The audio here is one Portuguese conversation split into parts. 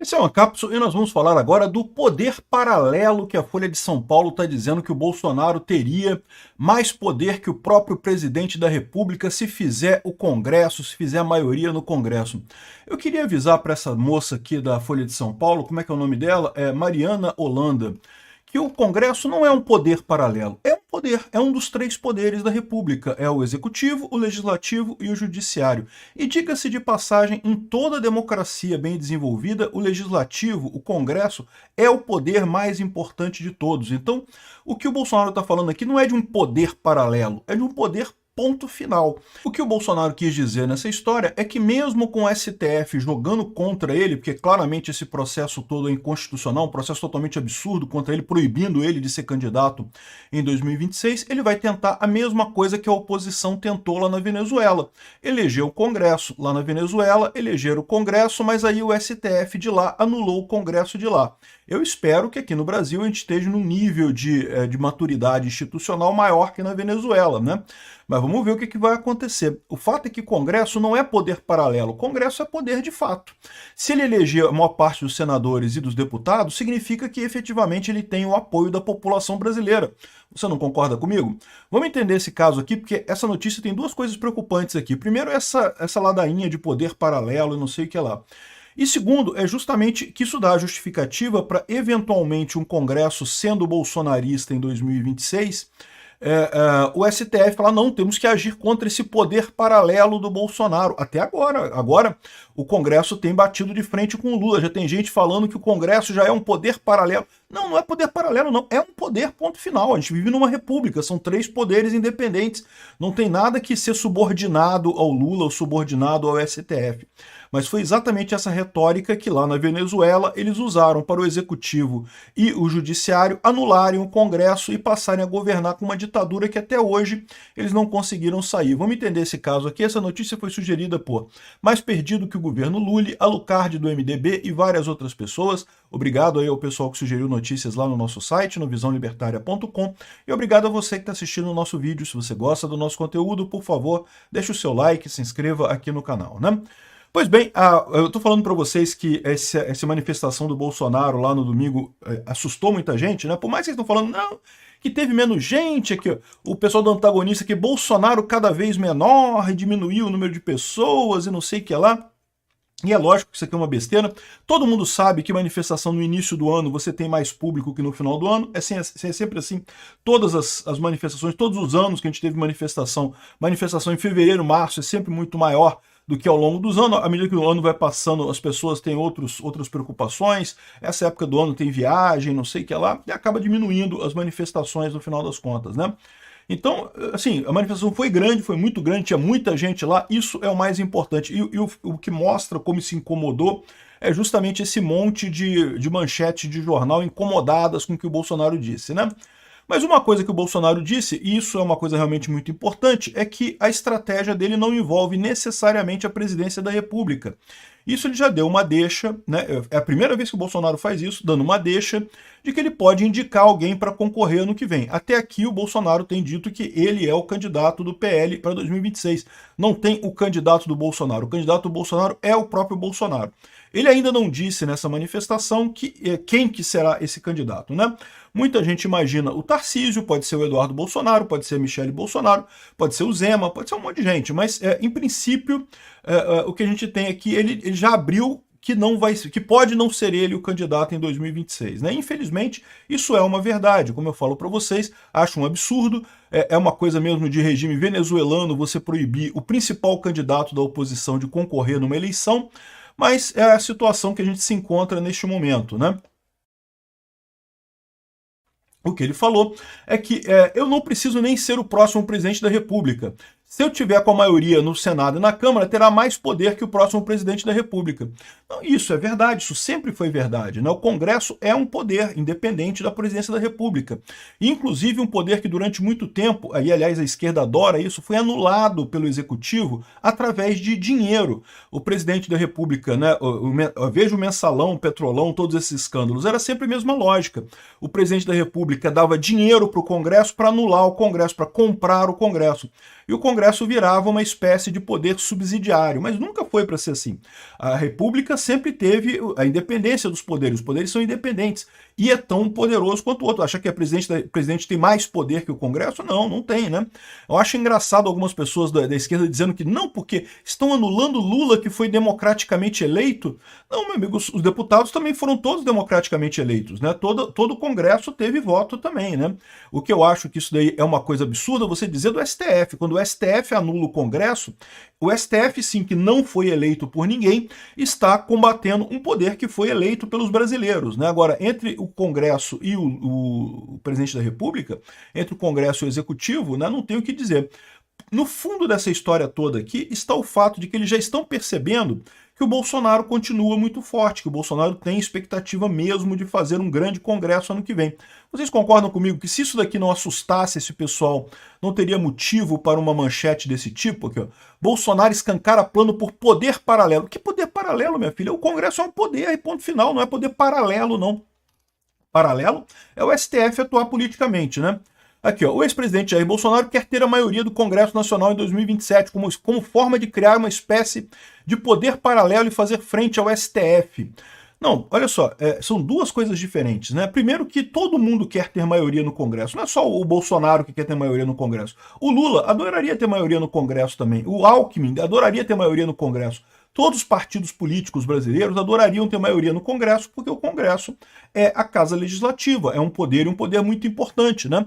Esse é uma cápsula e nós vamos falar agora do poder paralelo que a Folha de São Paulo está dizendo que o Bolsonaro teria mais poder que o próprio presidente da República se fizer o Congresso, se fizer a maioria no Congresso. Eu queria avisar para essa moça aqui da Folha de São Paulo, como é que é o nome dela? É Mariana Holanda, que o Congresso não é um poder paralelo, é um poder, é um dos três poderes da República, é o Executivo, o Legislativo e o Judiciário. E diga-se de passagem, em toda democracia bem desenvolvida, o Legislativo, o Congresso, é o poder mais importante de todos. Então, o que o Bolsonaro está falando aqui não é de um poder paralelo, é de um poder ponto final. O que o Bolsonaro quis dizer nessa história é que mesmo com o STF jogando contra ele, porque claramente esse processo todo é inconstitucional, um processo totalmente absurdo contra ele, proibindo ele de ser candidato em 2026, ele vai tentar a mesma coisa que a oposição tentou lá na Venezuela. Eleger o Congresso lá na Venezuela, eleger o Congresso, mas aí o STF de lá anulou o Congresso de lá. Eu espero que aqui no Brasil a gente esteja num nível de maturidade institucional maior que na Venezuela, né? Mas vamos ver o que vai acontecer. O fato é que o Congresso não é poder paralelo, o Congresso é poder de fato. Se ele eleger a maior parte dos senadores e dos deputados, significa que efetivamente ele tem o apoio da população brasileira. Você não concorda comigo? Vamos entender esse caso aqui, porque essa notícia tem duas coisas preocupantes aqui. Primeiro, essa ladainha de poder paralelo e não sei o que lá. E segundo, é justamente que isso dá a justificativa para, eventualmente, um Congresso sendo bolsonarista em 2026, o STF fala, não, temos que agir contra esse poder paralelo do Bolsonaro. Até agora. Agora, o Congresso tem batido de frente com o Lula. Já tem gente falando que o Congresso já é um poder paralelo. Não, não é poder paralelo, não. É um poder, ponto final. A gente vive numa república, são três poderes independentes. Não tem nada que ser subordinado ao Lula ou subordinado ao STF. Mas foi exatamente essa retórica que lá na Venezuela eles usaram para o Executivo e o Judiciário anularem o Congresso e passarem a governar com uma ditadura que até hoje eles não conseguiram sair. Vamos entender esse caso aqui. Essa notícia foi sugerida por Mais Perdido que o Governo Lully, Alucard do MDB e várias outras pessoas. Obrigado aí ao pessoal que sugeriu notícias lá no nosso site, no visãolibertaria.com. E obrigado a você que está assistindo o nosso vídeo. Se você gosta do nosso conteúdo, por favor, deixe o seu like, se inscreva aqui no canal, né? Pois bem, eu estou falando para vocês que essa manifestação do Bolsonaro lá no domingo assustou muita gente, né? Por mais que vocês estão falando, não, que teve menos gente, que o pessoal do antagonista, que Bolsonaro cada vez menor, diminuiu o número de pessoas e não sei o que lá. E é lógico que isso aqui é uma besteira. Todo mundo sabe que manifestação no início do ano você tem mais público que no final do ano. É sempre assim. Todas as manifestações, todos os anos que a gente teve manifestação em fevereiro, março, é sempre muito maior do que ao longo dos anos. À medida que o ano vai passando, as pessoas têm outras preocupações. Essa época do ano tem viagem, não sei o que lá, e acaba diminuindo as manifestações no final das contas, né? Então, assim, a manifestação foi grande, foi muito grande, tinha muita gente lá, isso é o mais importante. E o que mostra como se incomodou é justamente esse monte de manchetes de jornal incomodadas com o que o Bolsonaro disse, né? Mas uma coisa que o Bolsonaro disse, e isso é uma coisa realmente muito importante, é que a estratégia dele não envolve necessariamente a presidência da República. Isso ele já deu uma deixa, né? É a primeira vez que o Bolsonaro faz isso, dando uma deixa de que ele pode indicar alguém para concorrer ano que vem. Até aqui o Bolsonaro tem dito que ele é o candidato do PL para 2026. Não tem o candidato do Bolsonaro. O candidato do Bolsonaro é o próprio Bolsonaro. Ele ainda não disse nessa manifestação quem que será esse candidato, né? Muita gente imagina o Tarcísio, pode ser o Eduardo Bolsonaro, pode ser a Michele Bolsonaro, pode ser o Zema, pode ser um monte de gente, mas em princípio o que a gente tem aqui, ele já abriu que pode não ser ele o candidato em 2026, né? Infelizmente, isso é uma verdade, como eu falo para vocês, acho um absurdo, é uma coisa mesmo de regime venezuelano você proibir o principal candidato da oposição de concorrer numa eleição, mas é a situação que a gente se encontra neste momento, né? O que ele falou é que eu não preciso nem ser o próximo presidente da República. Se eu tiver com a maioria no Senado e na Câmara, terá mais poder que o próximo presidente da República. Não, isso é verdade, isso sempre foi verdade, né? O Congresso é um poder independente da presidência da República. Inclusive um poder que durante muito tempo, aí aliás a esquerda adora isso, foi anulado pelo Executivo através de dinheiro. O presidente da República, né, veja o mensalão, o petrolão, todos esses escândalos, era sempre a mesma lógica. O presidente da República dava dinheiro para o Congresso para anular o Congresso, para comprar o Congresso. e o Congresso virava uma espécie de poder subsidiário, mas nunca foi para ser assim. A República sempre teve a independência dos poderes, os poderes são independentes, e é tão poderoso quanto o outro. Acha que a presidente tem mais poder que o Congresso? Não, não tem, né? Eu acho engraçado algumas pessoas da esquerda dizendo que não, porque estão anulando Lula, que foi democraticamente eleito. Não, meu amigo, os deputados também foram todos democraticamente eleitos, né? Todo o Congresso teve voto também, né? O que eu acho que isso daí é uma coisa absurda, você dizer do STF. Quando o STF anula o Congresso, o STF, sim, que não foi eleito por ninguém, está combatendo um poder que foi eleito pelos brasileiros, né? Agora, entre o Congresso e o presidente da República, entre o Congresso e o Executivo, né, não tem o que dizer. No fundo dessa história toda aqui está o fato de que eles já estão percebendo que o Bolsonaro continua muito forte, que o Bolsonaro tem expectativa mesmo de fazer um grande congresso ano que vem. Vocês concordam comigo que se isso daqui não assustasse esse pessoal, não teria motivo para uma manchete desse tipo? Aqui, ó. Bolsonaro escancara plano por poder paralelo. Que poder paralelo, minha filha? O Congresso é um poder, e ponto final, não é poder paralelo, não. Paralelo é o STF atuar politicamente, né? Aqui, ó, o ex-presidente Jair Bolsonaro quer ter a maioria do Congresso Nacional em 2027 como forma de criar uma espécie de poder paralelo e fazer frente ao STF. Não, olha só, são duas coisas diferentes, né? Primeiro que todo mundo quer ter maioria no Congresso, não é só o Bolsonaro que quer ter maioria no Congresso. O Lula adoraria ter maioria no Congresso também. O Alckmin adoraria ter maioria no Congresso. Todos os partidos políticos brasileiros adorariam ter maioria no Congresso, porque o Congresso é a casa legislativa, é um poder e um poder muito importante, né?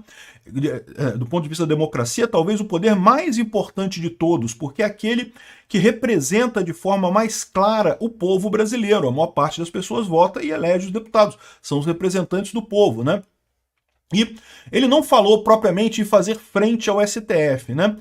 Do ponto de vista da democracia, talvez o poder mais importante de todos, porque é aquele que representa de forma mais clara o povo brasileiro. A maior parte das pessoas vota e elege os deputados, são os representantes do povo, né? E ele não falou propriamente em fazer frente ao STF, né?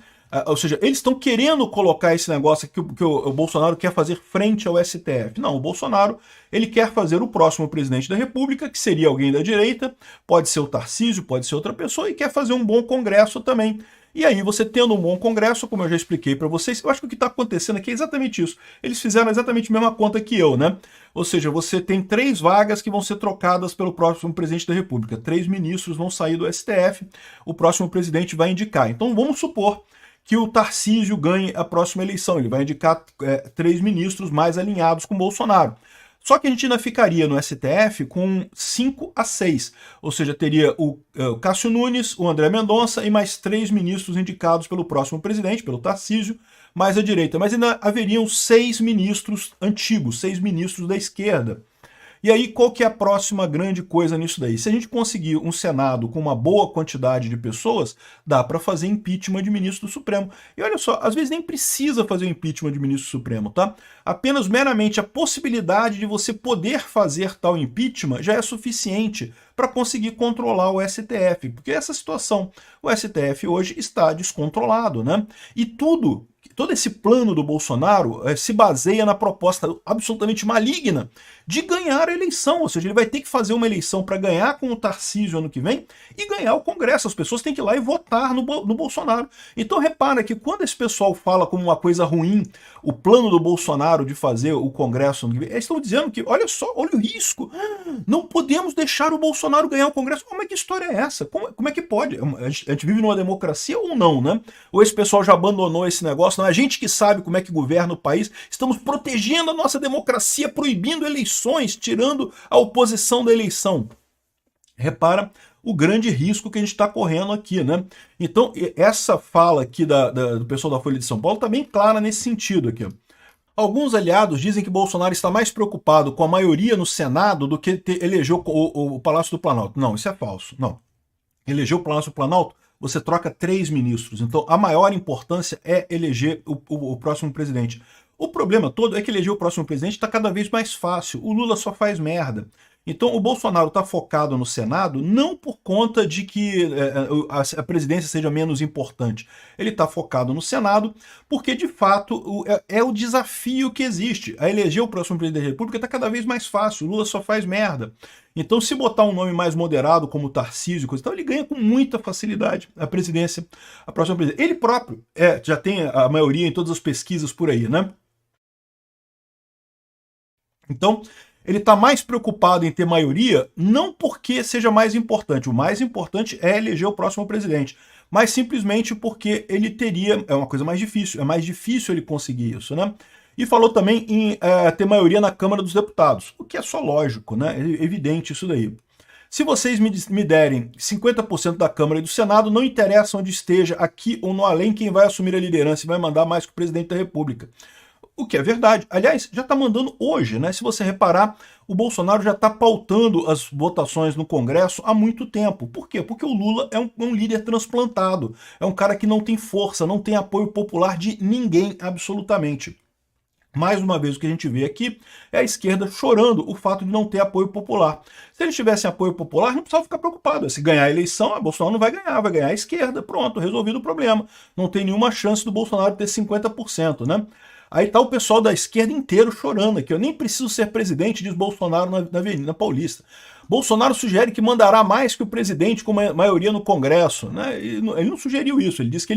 Ou seja, eles estão querendo colocar esse negócio que o Bolsonaro quer fazer frente ao STF. Não, o Bolsonaro ele quer fazer o próximo presidente da República, que seria alguém da direita, pode ser o Tarcísio, pode ser outra pessoa, e quer fazer um bom congresso também. E aí você tendo um bom congresso, como eu já expliquei para vocês, eu acho que o que está acontecendo aqui é exatamente isso. Eles fizeram exatamente a mesma conta que eu, né? Ou seja, você tem 3 vagas que vão ser trocadas pelo próximo presidente da República. 3 ministros vão sair do STF, o próximo presidente vai indicar. Então vamos supor que o Tarcísio ganhe a próxima eleição. Ele vai indicar 3 ministros mais alinhados com Bolsonaro. Só que a gente ainda ficaria no STF com 5 a 6. Ou seja, teria o Cássio Nunes, o André Mendonça e mais 3 ministros indicados pelo próximo presidente, pelo Tarcísio, mais à direita. Mas ainda haveriam 6 ministros antigos, 6 ministros da esquerda. E aí, qual que é a próxima grande coisa nisso daí? Se a gente conseguir um Senado com uma boa quantidade de pessoas, dá para fazer impeachment de ministro do Supremo. E olha só, às vezes nem precisa fazer o impeachment de ministro do Supremo, tá? Apenas meramente a possibilidade de você poder fazer tal impeachment já é suficiente para conseguir controlar o STF, porque essa situação, o STF hoje está descontrolado, né? E todo esse plano do Bolsonaro se baseia na proposta absolutamente maligna de ganhar a eleição, ou seja, ele vai ter que fazer uma eleição para ganhar com o Tarcísio ano que vem e ganhar o Congresso. As pessoas têm que ir lá e votar no Bolsonaro. Então repara que quando esse pessoal fala como uma coisa ruim o plano do Bolsonaro de fazer o Congresso ano que vem, eles estão dizendo que, olha só, olha o risco, não podemos deixar o Bolsonaro ganhar o Congresso. Como é que história é essa? Como é que pode? A gente vive numa democracia ou não, né? Ou esse pessoal já abandonou esse negócio? Não, a gente que sabe como é que governa o país, estamos protegendo a nossa democracia, proibindo eleições, tirando a oposição da eleição. Repara o grande risco que a gente está correndo aqui, né? Então, essa fala aqui do pessoal da Folha de São Paulo está bem clara nesse sentido aqui. Alguns aliados dizem que Bolsonaro está mais preocupado com a maioria no Senado do que eleger o Palácio do Planalto. Não, isso é falso. Não. Eleger o Palácio do Planalto, você troca 3 ministros. Então, a maior importância é eleger o próximo presidente. O problema todo é que eleger o próximo presidente está cada vez mais fácil. O Lula só faz merda. Então o Bolsonaro está focado no Senado não por conta de que a presidência seja menos importante. Ele está focado no Senado porque, de fato, é o desafio que existe. A eleger o próximo presidente da República está cada vez mais fácil. O Lula só faz merda. Então, se botar um nome mais moderado, como o Tarcísio, então ele ganha com muita facilidade a presidência, a próxima presidência. Ele próprio já tem a maioria em todas as pesquisas por aí, né? Então, ele está mais preocupado em ter maioria, não porque seja mais importante. O mais importante é eleger o próximo presidente. mas simplesmente porque ele teria, é uma coisa mais difícil, é mais difícil ele conseguir isso, né? E falou também em ter maioria na Câmara dos Deputados, o que é só lógico, né? É evidente isso daí. Se vocês me derem 50% da Câmara e do Senado, não interessa onde esteja, aqui ou no além, quem vai assumir a liderança e vai mandar mais que o presidente da República. O que é verdade. Aliás, já está mandando hoje, né? Se você reparar, o Bolsonaro já está pautando as votações no Congresso há muito tempo. Por quê? Porque o Lula é um líder transplantado. É um cara que não tem força, não tem apoio popular de ninguém, absolutamente. Mais uma vez, o que a gente vê aqui é a esquerda chorando o fato de não ter apoio popular. Se eles tivessem apoio popular, não precisava ficar preocupado. Se ganhar a eleição, a Bolsonaro não vai ganhar a esquerda. Pronto, resolvido o problema. Não tem nenhuma chance do Bolsonaro ter 50%, né? Aí tá o pessoal da esquerda inteiro chorando aqui. Eu nem preciso ser presidente, diz Bolsonaro na Avenida Paulista. Bolsonaro sugere que mandará mais que o presidente com maioria no Congresso, né? Ele não sugeriu isso, ele disse que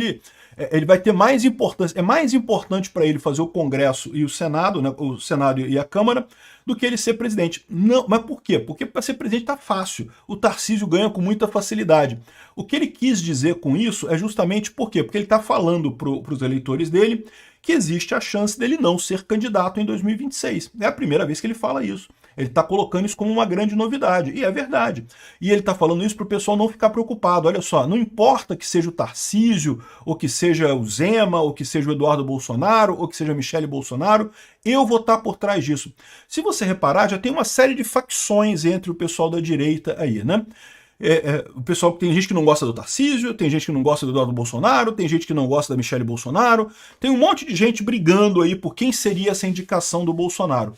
ele vai ter mais importância, é mais importante para ele fazer o Congresso e o Senado, né? O Senado e a Câmara, do que ele ser presidente. Não, mas por quê? Porque para ser presidente tá fácil. O Tarcísio ganha com muita facilidade. O que ele quis dizer com isso é justamente por quê? Porque ele está falando para os eleitores dele que existe a chance dele não ser candidato em 2026. É a primeira vez que ele fala isso. Ele está colocando isso como uma grande novidade, e é verdade. E ele está falando isso para o pessoal não ficar preocupado. Olha só, não importa que seja o Tarcísio, ou que seja o Zema, ou que seja o Eduardo Bolsonaro, ou que seja a Michele Bolsonaro, eu vou estar por trás disso. Se você reparar, já tem uma série de facções entre o pessoal da direita aí, né? O pessoal, tem gente que não gosta do Tarcísio, tem gente que não gosta do Eduardo Bolsonaro, tem gente que não gosta da Michele Bolsonaro, tem um monte de gente brigando aí por quem seria essa indicação do Bolsonaro.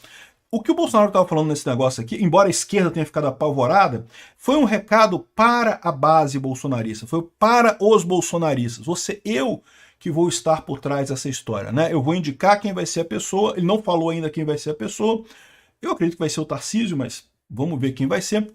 O que o Bolsonaro estava falando nesse negócio aqui, embora a esquerda tenha ficado apavorada, foi um recado para a base bolsonarista, foi para os bolsonaristas. Eu que vou estar por trás dessa história, né? Eu vou indicar quem vai ser a pessoa, ele não falou ainda quem vai ser a pessoa, eu acredito que vai ser o Tarcísio, mas vamos ver quem vai ser.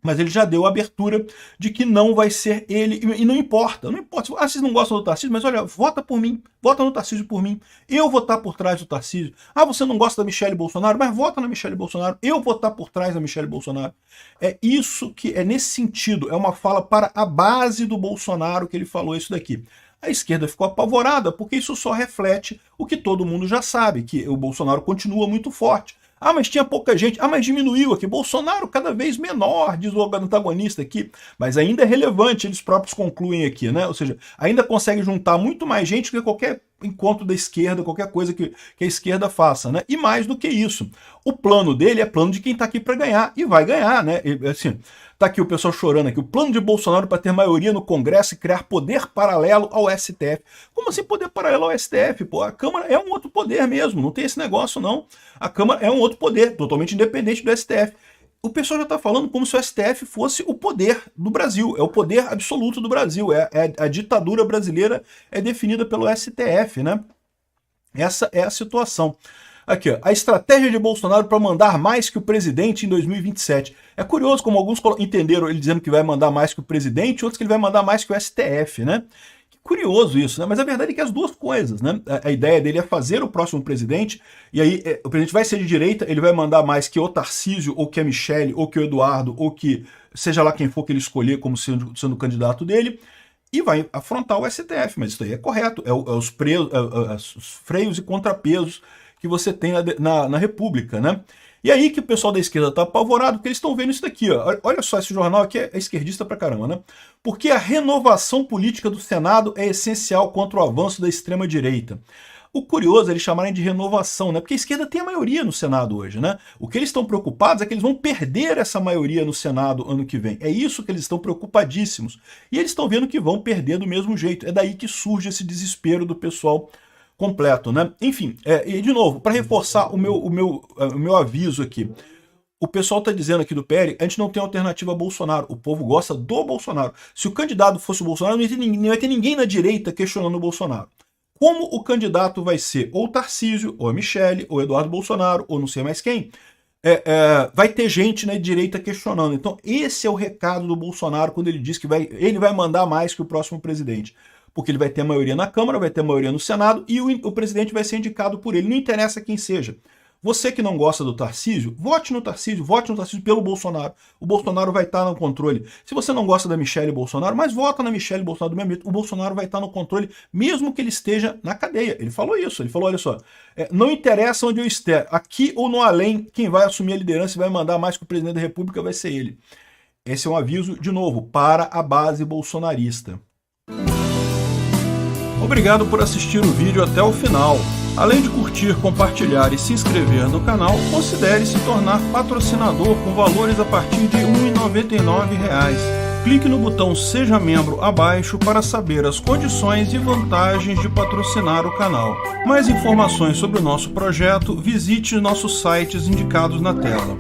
Mas ele já deu a abertura de que não vai ser ele, e não importa, não importa. Ah, vocês não gostam do Tarcísio, mas olha, vota por mim, vota no Tarcísio por mim, eu vou estar por trás do Tarcísio. Ah, você não gosta da Michele Bolsonaro, mas vota na Michele Bolsonaro, eu vou estar por trás da Michele Bolsonaro. É isso que, é nesse sentido, é uma fala para a base do Bolsonaro que ele falou isso daqui. A esquerda ficou apavorada porque isso só reflete o que todo mundo já sabe, que o Bolsonaro continua muito forte. Ah, mas tinha pouca gente. Ah, mas diminuiu aqui. Bolsonaro cada vez menor, diz o antagonista aqui. Mas ainda é relevante, eles próprios concluem aqui, né? Ou seja, ainda consegue juntar muito mais gente do que qualquer encontro da esquerda, qualquer coisa que a esquerda faça, né? E mais do que isso, o plano dele é plano de quem está aqui para ganhar, e vai ganhar, né? Assim, tá aqui o pessoal chorando aqui, o plano de Bolsonaro para ter maioria no Congresso e criar poder paralelo ao STF. Como assim poder paralelo ao STF? Pô, a Câmara é um outro poder mesmo, não tem esse negócio não. A Câmara é um outro poder, totalmente independente do STF. O pessoal já está falando como se o STF fosse o poder do Brasil, é o poder absoluto do Brasil, a ditadura brasileira é definida pelo STF, né? Essa é a situação. Aqui, ó, a estratégia de Bolsonaro para mandar mais que o presidente em 2027. É curioso como alguns entenderam ele dizendo que vai mandar mais que o presidente, outros que ele vai mandar mais que o STF, né? Curioso isso, né? Mas a verdade é que as duas coisas, né? A ideia dele é fazer o próximo presidente, e aí o presidente vai ser de direita, ele vai mandar mais que o Tarcísio, ou que a Michele, ou que o Eduardo, ou que seja lá quem for que ele escolher como sendo o candidato dele, e vai afrontar o STF, mas isso aí é correto, os freios e contrapesos que você tem na República, né? E aí que o pessoal da esquerda está apavorado, porque eles estão vendo isso daqui, ó. Olha só, esse jornal aqui é esquerdista pra caramba, né? Porque a renovação política do Senado é essencial contra o avanço da extrema-direita. O curioso é eles chamarem de renovação, né? Porque a esquerda tem a maioria no Senado hoje, né? O que eles estão preocupados é que eles vão perder essa maioria no Senado ano que vem. É isso que eles estão preocupadíssimos. E eles estão vendo que vão perder do mesmo jeito. É daí que surge esse desespero do pessoal completo, né? Enfim, e de novo, para reforçar o meu aviso aqui, o pessoal está dizendo aqui do PL, a gente não tem alternativa a Bolsonaro, o povo gosta do Bolsonaro. Se o candidato fosse o Bolsonaro, não ia ter ninguém na direita questionando o Bolsonaro. Como o candidato vai ser ou o Tarcísio, ou a Michele, ou Eduardo Bolsonaro, ou não sei mais quem, vai ter gente na direita questionando. Então esse é o recado do Bolsonaro quando ele diz que ele vai mandar mais que o próximo presidente. Porque ele vai ter maioria na Câmara, vai ter maioria no Senado e o presidente vai ser indicado por ele. Não interessa quem seja. Você que não gosta do Tarcísio, vote no Tarcísio pelo Bolsonaro. O Bolsonaro vai estar no controle. Se você não gosta da Michelle Bolsonaro, mas vota na Michelle Bolsonaro do mesmo jeito, o Bolsonaro vai estar no controle, mesmo que ele esteja na cadeia. Ele falou isso, ele falou, olha só, não interessa onde eu estiver, aqui ou no além, quem vai assumir a liderança e vai mandar mais que o presidente da República vai ser ele. Esse é um aviso, de novo, para a base bolsonarista. Obrigado por assistir o vídeo até o final. Além de curtir, compartilhar e se inscrever no canal, considere se tornar patrocinador com valores a partir de R$ 1,99. Clique no botão Seja Membro abaixo para saber as condições e vantagens de patrocinar o canal. Mais informações sobre o nosso projeto, visite nossos sites indicados na tela.